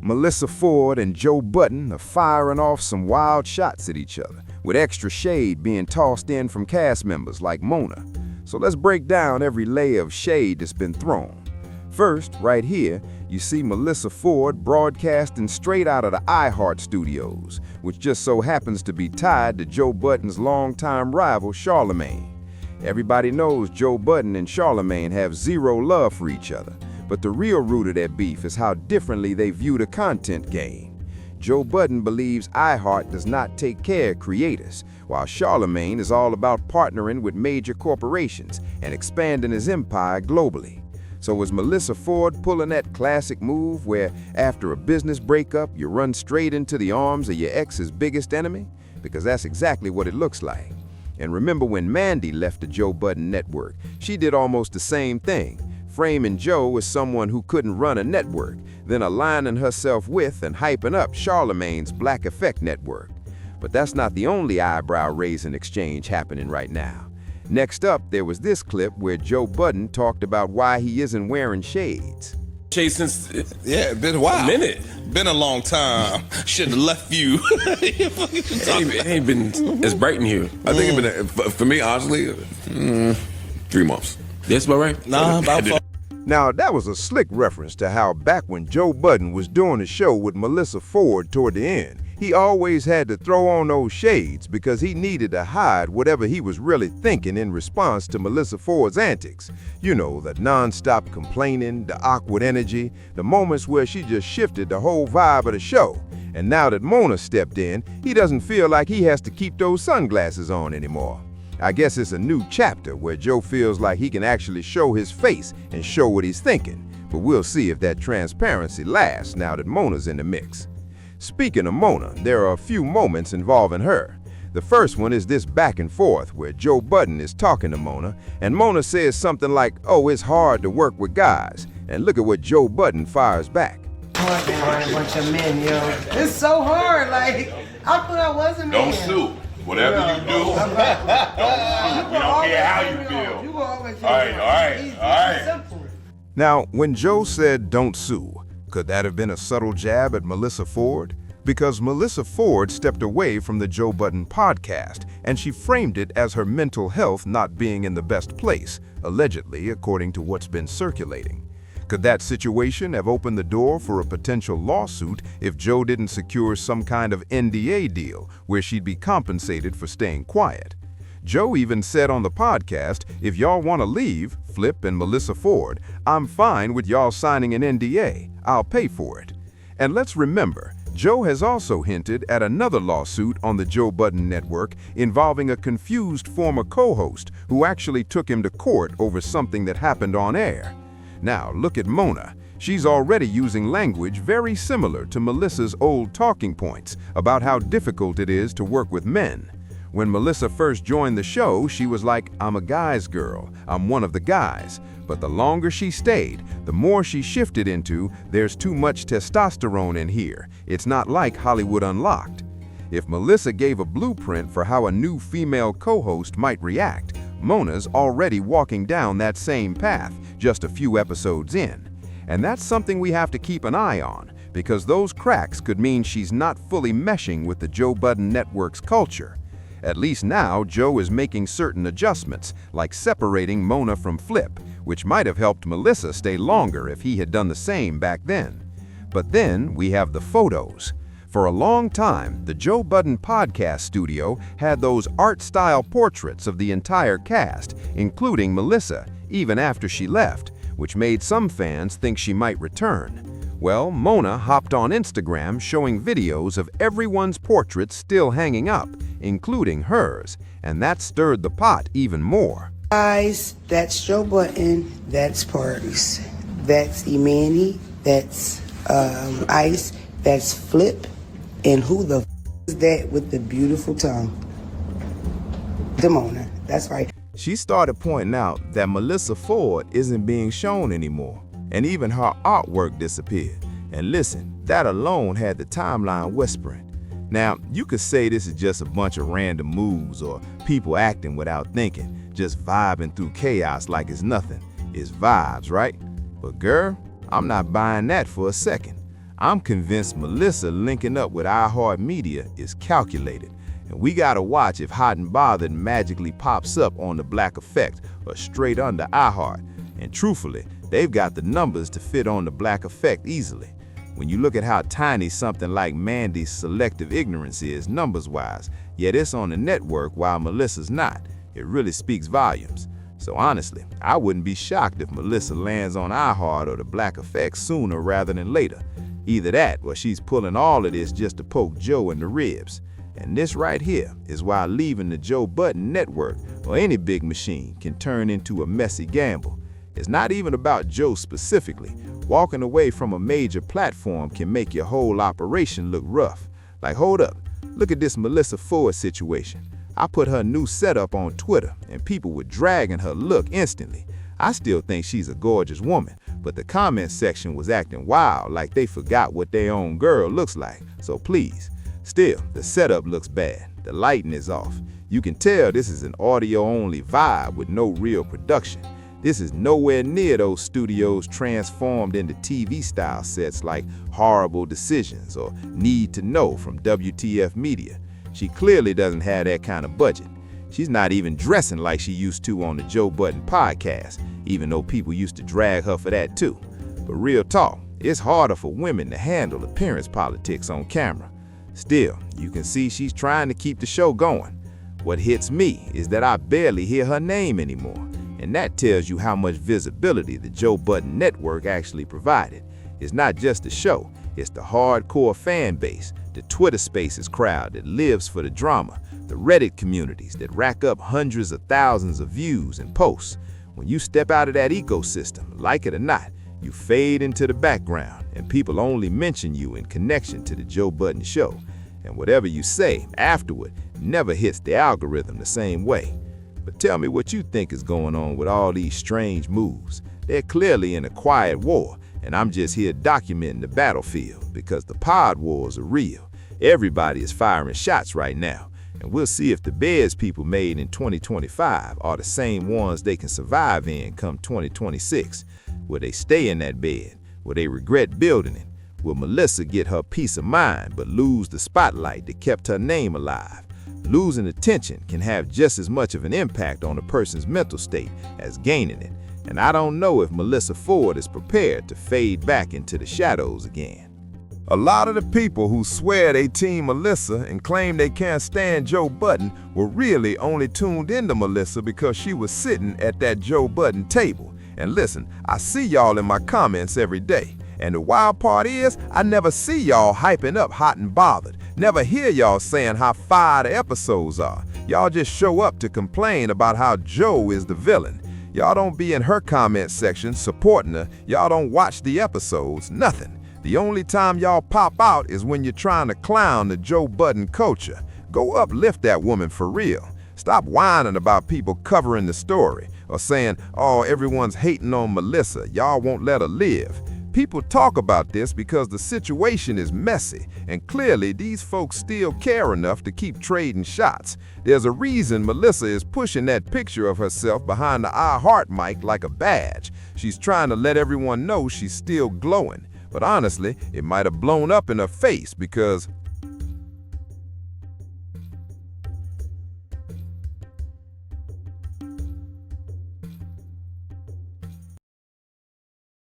Melyssa Ford and Joe Budden are firing off some wild shots at each other, with extra shade being tossed in from cast members like Mona. So let's break down every layer of shade that's been thrown. First, right here, you see Melyssa Ford broadcasting straight out of the iHeart studios, which just so happens to be tied to Joe Budden's longtime rival, Charlamagne. Everybody knows Joe Budden and Charlamagne have zero love for each other, but the real root of their beef is how differently they view the content game. Joe Budden believes iHeart does not take care of creators, while Charlamagne is all about partnering with major corporations and expanding his empire globally. So was Melyssa Ford pulling that classic move where after a business breakup you run straight into the arms of your ex's biggest enemy? Because that's exactly what it looks like. And remember when Mandy left the Joe Budden network, she did almost the same thing, framing Joe as someone who couldn't run a network, then aligning herself with and hyping up Charlamagne's Black Effect network. But that's not the only eyebrow-raising exchange happening right now. Next up, there was this clip where Joe Budden talked about why he isn't wearing shades. Shades since yeah, been a while. A minute. Been a long time. Should have left you. It ain't been as bright in here. I think it's been, for me, honestly, 3 months. That's about right. Nah, about 4. Now, that was a slick reference to how back when Joe Budden was doing the show with Melyssa Ford toward the end, he always had to throw on those shades because he needed to hide whatever he was really thinking in response to Melyssa Ford's antics. You know, the non-stop complaining, the awkward energy, the moments where she just shifted the whole vibe of the show. And now that Mona stepped in, he doesn't feel like he has to keep those sunglasses on anymore. I guess it's a new chapter where Joe feels like he can actually show his face and show what he's thinking. But we'll see if that transparency lasts now that Mona's in the mix. Speaking of Mona, there are a few moments involving her. The first one is this back and forth where Joe Budden is talking to Mona, and Mona says something like, "Oh, it's hard to work with guys." And look at what Joe Budden fires back. Hard behind a bunch of men, yo. It's so hard, like, I thought I was a man. Don't sue. Whatever you do, don't sue. We don't care how you feel. All right. Now, when Joe said don't sue, could that have been a subtle jab at Melyssa Ford? Because Melyssa Ford stepped away from the Joe Budden podcast, and she framed it as her mental health not being in the best place, allegedly, according to what's been circulating. Could that situation have opened the door for a potential lawsuit if Joe didn't secure some kind of NDA deal where she'd be compensated for staying quiet? Joe even said on the podcast, if y'all want to leave, Flip and Melyssa Ford, I'm fine with y'all signing an NDA. I'll pay for it. And let's remember, Joe has also hinted at another lawsuit on the Joe Budden network involving a confused former co-host who actually took him to court over something that happened on air. Now, look at Mona. She's already using language very similar to Melyssa's old talking points about how difficult it is to work with men. When Melyssa first joined the show, she was like, "I'm a guy's girl. I'm one of the guys." But the longer she stayed, the more she shifted into, "There's too much testosterone in here. It's not like Hollywood Unlocked." If Melyssa gave a blueprint for how a new female co-host might react, Mona's already walking down that same path just a few episodes in. And that's something we have to keep an eye on, because those cracks could mean she's not fully meshing with the Joe Budden network's culture. At least now, Joe is making certain adjustments, like separating Mona from Flip, which might have helped Melyssa stay longer if he had done the same back then. But then we have the photos. For a long time, the Joe Budden podcast studio had those art-style portraits of the entire cast, including Melyssa, even after she left, which made some fans think she might return. Well, Mona hopped on Instagram showing videos of everyone's portraits still hanging up, including hers, and that stirred the pot even more. Guys, that's Joe Budden, that's Parties, that's Imani, that's Ice, that's Flip, and who the is that with the beautiful tongue? Demona, that's right. She started pointing out that Melyssa Ford isn't being shown anymore, and even her artwork disappeared. And listen, that alone had the timeline whispering. Now, you could say this is just a bunch of random moves or people acting without thinking, just vibing through chaos like it's nothing. It's vibes, right? But girl, I'm not buying that for a second. I'm convinced Melyssa linking up with iHeart Media is calculated, and we gotta watch if Hot and Bothered magically pops up on the Black Effect or straight under iHeart. And truthfully, they've got the numbers to fit on the Black Effect easily. When you look at how tiny something like Mandy's Selective Ignorance is numbers-wise, yet it's on the network while Melyssa's not, it really speaks volumes. So honestly, I wouldn't be shocked if Melyssa lands on iHeart or the Black Effect sooner rather than later. Either that, or she's pulling all of this just to poke Joe in the ribs. And this right here is why leaving the Joe Budden network or any big machine can turn into a messy gamble. It's not even about Joe specifically. Walking away from a major platform can make your whole operation look rough. Like, hold up, look at this Melyssa Ford situation. I put her new setup on Twitter and people were dragging her look instantly. I still think she's a gorgeous woman, but the comment section was acting wild like they forgot what their own girl looks like. So please, still, the setup looks bad. The lighting is off. You can tell this is an audio-only vibe with no real production. This is nowhere near those studios transformed into TV-style sets like Horrible Decisions or Need to Know from WTF Media. She clearly doesn't have that kind of budget. She's not even dressing like she used to on the Joe Budden podcast, even though people used to drag her for that too. But real talk, it's harder for women to handle appearance politics on camera. Still, you can see she's trying to keep the show going. What hits me is that I barely hear her name anymore, and that tells you how much visibility the Joe Budden network actually provided. It's not just the show, it's the hardcore fan base, the Twitter Spaces crowd that lives for the drama, the Reddit communities that rack up hundreds of thousands of views and posts. When you step out of that ecosystem, like it or not, you fade into the background and people only mention you in connection to the Joe Budden show. And whatever you say afterward never hits the algorithm the same way. But tell me what you think is going on with all these strange moves. They're clearly in a quiet war, and I'm just here documenting the battlefield because the pod wars are real. Everybody is firing shots right now, and we'll see if the beds people made in 2025 are the same ones they can survive in come 2026. Will they stay in that bed? Will they regret building it? Will Melyssa get her peace of mind but lose the spotlight that kept her name alive? Losing attention can have just as much of an impact on a person's mental state as gaining it, and I don't know if Melyssa Ford is prepared to fade back into the shadows again. A lot of the people who swear they team Melyssa and claim they can't stand Joe Budden were really only tuned into Melyssa because she was sitting at that Joe Budden table. And listen, I see y'all in my comments every day. And the wild part is, I never see y'all hyping up Hot and Bothered. Never hear y'all saying how fire the episodes are. Y'all just show up to complain about how Joe is the villain. Y'all don't be in her comment section supporting her. Y'all don't watch the episodes, nothing. The only time y'all pop out is when you're trying to clown the Joe Budden culture. Go uplift that woman for real. Stop whining about people covering the story or saying, oh, everyone's hating on Melyssa, y'all won't let her live. People talk about this because the situation is messy, and clearly these folks still care enough to keep trading shots. There's a reason Melyssa is pushing that picture of herself behind the iHeart mic like a badge. She's trying to let everyone know she's still glowing. But honestly, it might have blown up in her face because